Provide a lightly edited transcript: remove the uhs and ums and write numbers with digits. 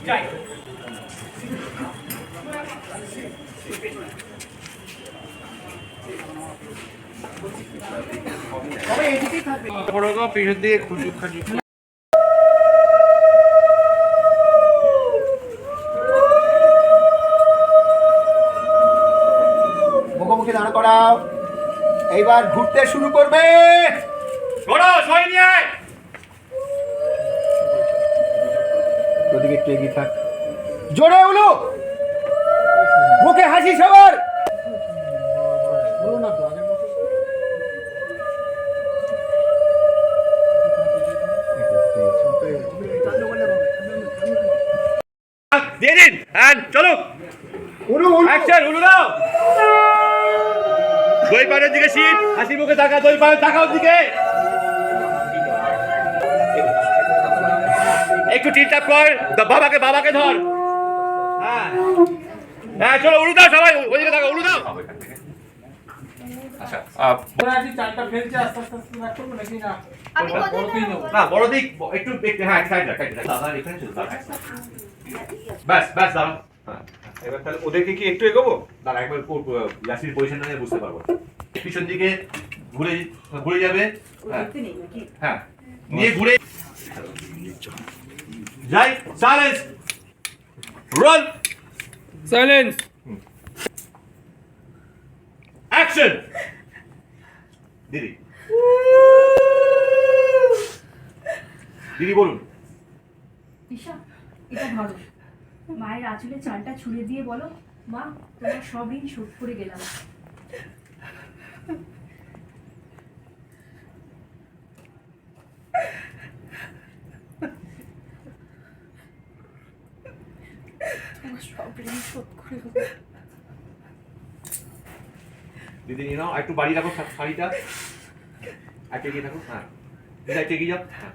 যাই পিছন দিয়ে খুঁজি খাজি মুখোমুখি দাঁড় করাও। এইবার ঘুরতে শুরু করবে। ওদিকে একটু এগিয়ে থাক। জোরে উলু, মুখে হাসি সবার। দিয়ে দিন এন্ড চলো উলু উলু অ্যাকশন উলু দাও দুই পায়ের দিকে শীত হাসি মুখে তাকা দুই পায়ের তাকাও দিকে একটু টিপটাপ কর বাবাকে ধর হ্যাঁ হ্যাঁ চলো উলু দাও সবাই ওইদিকে তাকাও উলু দাও আচ্ছা চারটা ফেলছে আস্তে আস্তে আস্তে না করবো নাকি না আমি কোথায় যাব? না বড় দিক একটু হ্যাঁ সাইড রাখ দাদা এখানে চল ব্যাস দাঁড়া হ্যাঁ এবার তাহলে ওদেরকে কি একটু এগোবো? দাঁড়া একবার ইয়াসির পজিশনটা নিয়ে বুঝতে পারবো পিছন দিকে ঘুরে যাবে হ্যাঁ হ্যাঁ নিয়ে ঘুরে যাই সাইলেন্স রোল সাইলেন্স অ্যাকশন দিদি বলুন ঈশা, এটা ধরো। মায়ের আঁচলে চালটা ছুঁড়ে দিয়ে বলো, মা তোমার সব ঋণ শোধ করে গেলাম। তোমার সব ঋণ শোধ করে দেবো। দিদি নিয়ে নাও একটু বাড়ি রাখো শাড়িটা একটু এগিয়ে থাকো হ্যাঁ দিদা একটু এগিয়ে যাও হ্যাঁ